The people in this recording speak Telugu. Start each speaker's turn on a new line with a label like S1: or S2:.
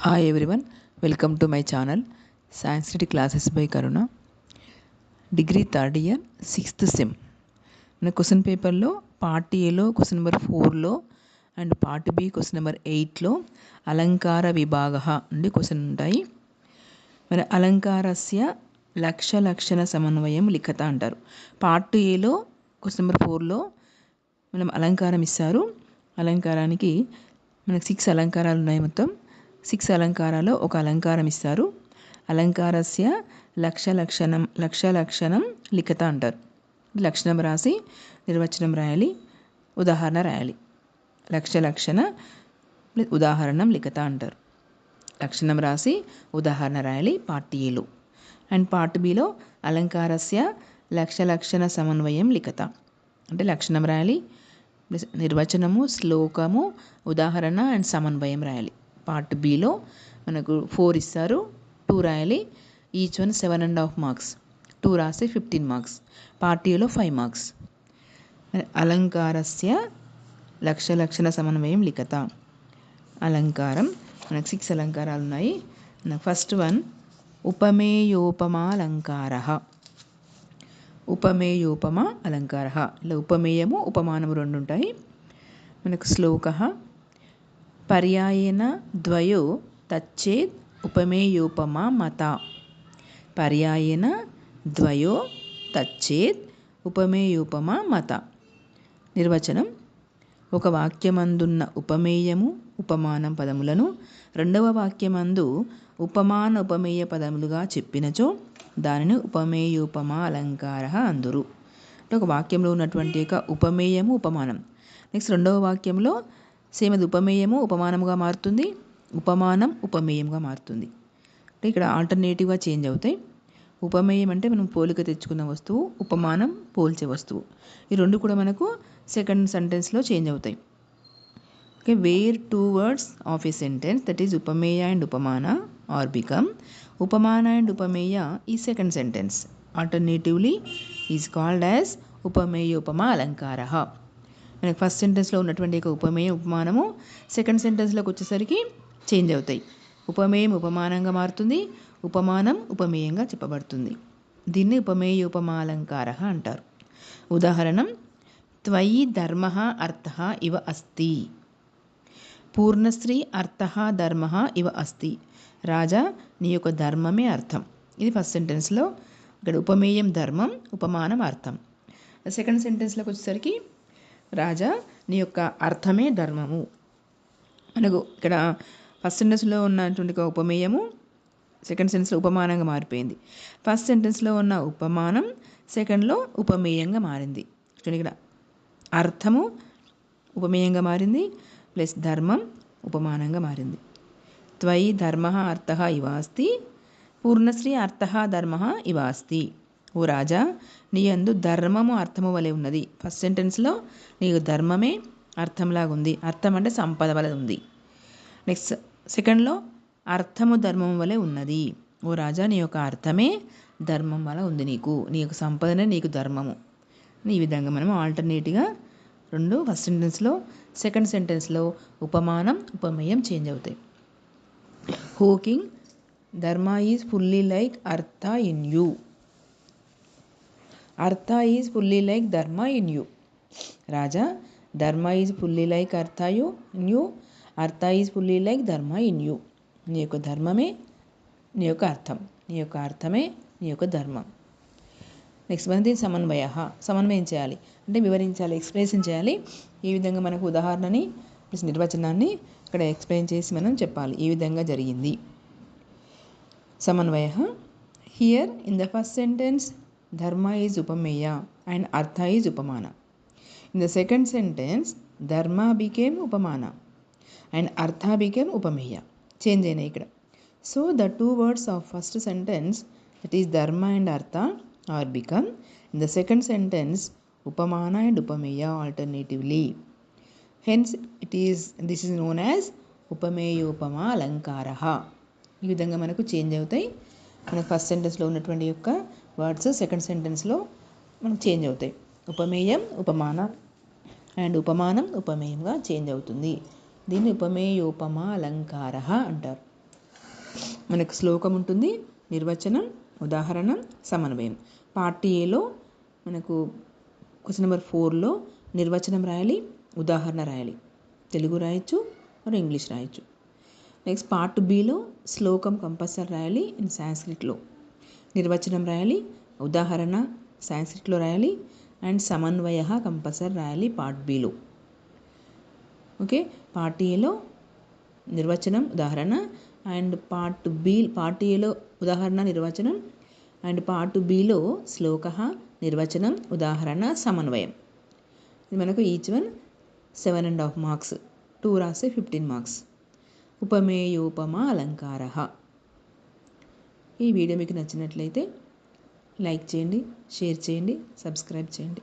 S1: Hi everyone, welcome to my channel Sanskrit classes by Karuna. Degree third year 6th sem. మన క్వశ్చన్ పేపర్లో పార్ట్ ఏలో క్వశ్చన్ నెంబర్ 4లో and part B question number 8లో అలంకార విభాగ నుండి క్వశ్చన్ ఉంటాయి. మరి అలంకారస్య లక్షణ సమన్వయం లిఖత అంటారు. పార్ట్ ఏలో క్వశ్చన్ నెంబర్ 4లో మనం అలంకారం ఇస్తారు. అలంకారానికి మనకు 6 అలంకారాలు ఉన్నాయి. మొత్తం 6 అలంకారాల్లో ఒక అలంకారం ఇస్తారు. అలంకారస్య లక్షణం లిఖత అంటారు. లక్షణం రాసి నిర్వచనం రాయాలి, ఉదాహరణ రాయాలి. లక్షణ ఉదాహరణం లిఖత అంటారు. లక్షణం రాసి ఉదాహరణ రాయాలి పార్ట్ ఏలో. అండ్ పార్ట్ బిలో అలంకారస్య లక్షణ సమన్వయం లిఖత అంటే లక్షణం రాయాలి, నిర్వచనము, శ్లోకము, ఉదాహరణ అండ్ సమన్వయం రాయాలి. పార్ట్ బిలో మనకు 4 ఇస్తారు, 2 రాయాలి. Each one 7.5 marks. 2 రాస్తే 15 మార్క్స్. పార్ట్ ఏలో 5 మార్క్స్. అలంకారస్య లక్షణ సమన్వయం లిఖత. అలంకారం మనకు 6 అలంకారాలు ఉన్నాయి. ఫస్ట్ వన్ ఉపమేయోపమా అలంకార. ఉపమేయోపమ అలంకార. ఇలా ఉపమేయము ఉపమానము 2 ఉంటాయి. మనకు శ్లోక పర్యాయేన ద్వయో తచ్చేత్ ఉపమేయోపమా మత. పర్యాయేన ద్వయో తచ్చేత్ ఉపమేయోపమా మత. నిర్వచనం: ఒక వాక్యమందున్న ఉపమేయము ఉపమానం పదములను రెండవ వాక్యమందు ఉపమాన ఉపమేయ పదములుగా చెప్పినచో దానిని ఉపమేయోపమా అలంకార అందురు. అంటే ఒక వాక్యంలో ఉన్నటువంటి ఒక ఉపమేయము ఉపమానం నెక్స్ట్ రెండవ వాక్యంలో సేమ్ అది ఉపమేయము ఉపమానముగా మారుతుంది, ఉపమానం ఉపమేయంగా మారుతుంది. అంటే ఇక్కడ ఆల్టర్నేటివ్గా చేంజ్ అవుతాయి. ఉపమేయం అంటే మనం పోలిక తెచ్చుకున్న వస్తువు, ఉపమానం పోల్చే వస్తువు. ఈ రెండు కూడా మనకు సెకండ్ సెంటెన్స్లో చేంజ్ అవుతాయి. Okay, where 2 words of a sentence that is ఉపమేయ అండ్ ఉపమాన ఆర్ బికమ్ ఉపమాన అండ్ ఉపమేయ ఈ second sentence alternatively is called as ఉపమేయోపమా అలంకార. మనకి ఫస్ట్ సెంటెన్స్లో ఉన్నటువంటి ఒక ఉపమేయ ఉపమానము సెకండ్ సెంటెన్స్లోకి వచ్చేసరికి చేంజ్ అవుతాయి. ఉపమేయం ఉపమానంగా మారుతుంది, ఉపమానం ఉపమేయంగా చెప్పబడుతుంది. దీన్ని ఉపమేయోపమా అలంకార అంటారు. ఉదాహరణం: త్వయి ధర్మ అర్థ ఇవ అస్తి. పూర్ణశ్రీ అర్థ ధర్మ ఇవ అస్తి. రాజా, నీ యొక్క ధర్మమే అర్థం. ఇది ఫస్ట్ సెంటెన్స్లో. ఇక్కడ ఉపమేయం ధర్మం, ఉపమానం అర్థం. సెకండ్ సెంటెన్స్లోకి వచ్చేసరికి రాజా, నీ యొక్క అర్థమే ధర్మము. మనకు ఇక్కడ ఫస్ట్ సెంటెన్స్లో ఉన్నటువంటి ఒక ఉపమేయము సెకండ్ సెంటెన్స్లో ఉపమానంగా మారిపోయింది. ఫస్ట్ సెంటెన్స్లో ఉన్న ఉపమానం సెకండ్లో ఉపమేయంగా మారింది. చూడండి, ఇక్కడ అర్థము ఉపమేయంగా మారింది ప్లస్ ధర్మం ఉపమానంగా మారింది. త్వయి ధర్మ అర్థ ఇవ అస్తి, పూర్ణశ్రీ అర్థ ధర్మ ఇవ అస్తి. ఓ రాజా, నీ యందు ధర్మము అర్థము వలె ఉన్నది. ఫస్ట్ సెంటెన్స్లో నీకు ధర్మమే అర్థంలాగా ఉంది, అర్థం అంటే సంపద వలె ఉంది. నెక్స్ట్ సెకండ్లో అర్థము ధర్మం వలె ఉన్నది. ఓ రాజా, నీ యొక్క అర్థమే ధర్మం వల్ల ఉంది, నీ యొక్క సంపదనే నీకు ధర్మము. ఈ విధంగా మనం ఆల్టర్నేట్గా రెండు ఫస్ట్ సెంటెన్స్లో సెకండ్ సెంటెన్స్లో ఉపమానం ఉపమేయం చేంజ్ అవుతాయి. హూ కింగ్ ధర్మ ఈజ్ ఫుల్లీ లైక్ అర్థ ఇన్ యూ. అర్థ ఈజ్ ఫుల్లీ లైక్ ధర్మ ఇన్ యూ. రాజా, ధర్మ ఈజ్ ఫుల్లీ లైక్ అర్థ ఇన్ యూ. అర్థ ఈజ్ ఫుల్లీ లైక్ ధర్మ ఇన్ యూ. నీ యొక్క ధర్మమే నీ యొక్క అర్థం, నీ యొక్క అర్థమే నీ యొక్క ధర్మం. నెక్స్ట్ మనం దీన్ని సమన్వయం చేయాలి అంటే వివరించాలి, ఎక్స్ప్లెనేషన్ చేయాలి. ఈ విధంగా మనకు ఉదాహరణని ప్లస్ నిర్వచనాన్ని ఇక్కడ ఎక్స్ప్లెయిన్ చేసి మనం చెప్పాలి. ఈ విధంగా జరిగింది. సమన్వయ: here in the first sentence ధర్మ ఈజ్ ఉపమేయ అండ్ అర్థ ఈజ్ ఉపమాన. ఇన్ ద సెకండ్ సెంటెన్స్ ధర్మ బికేమ్ ఉపమాన అండ్ అర్థ బికేమ్ ఉపమేయ. చేంజ్ అయినాయి ఇక్కడ. So the 2 words of first sentence that is dharma and artha are become in the second sentence upamana and upameya alternatively. Hence this is known as ఉపమేయోపమా అలంకార. ఈ విధంగా మనకు చేంజ్ అవుతాయి. మనకు ఫస్ట్ సెంటెన్స్లో ఉన్నటువంటి యొక్క వర్డ్స్ సెకండ్ సెంటెన్స్లో మనకు చేంజ్ అవుతాయి. ఉపమేయం ఉపమాన అండ్ ఉపమానం ఉపమేయంగా చేంజ్ అవుతుంది. దీన్ని ఉపమేయోపమా అలంకార అంటారు. మనకు శ్లోకం ఉంటుంది, నిర్వచనం, ఉదాహరణ, సమన్వయం. పార్ట్ ఏలో మనకు క్వశ్చన్ నెంబర్ 4లో నిర్వచనం రాయాలి, ఉదాహరణ రాయాలి. తెలుగు రాయొచ్చు మరి ఇంగ్లీష్ రాయొచ్చు. నెక్స్ట్ పార్ట్ బిలో శ్లోకం కంపల్సరీ రాయాలి ఇన్ సాంస్క్రిట్లో. నిర్వచనం రాయాలి, ఉదాహరణ సాంస్క్రిట్లో రాయాలి అండ్ సమన్వయ కంపల్సరీ రాయాలి పార్ట్ బిలో. ఓకే, పార్ట్ ఏలో నిర్వచనం, ఉదాహరణ అండ్ పార్ట్ ఏలో ఉదాహరణ, నిర్వచనం అండ్ పార్ట్ బిలో శ్లోక, నిర్వచనం, ఉదాహరణ, సమన్వయం. ఇది మనకు ఈచ్ వన్ 7.5 మార్క్స్. 2 రాస్తే 15 మార్క్స్. ఉపమేయోపమా అలంకార. ఈ వీడియో మీకు నచ్చినట్లయితే లైక్ చేయండి, షేర్ చేయండి, సబ్స్క్రైబ్ చేయండి.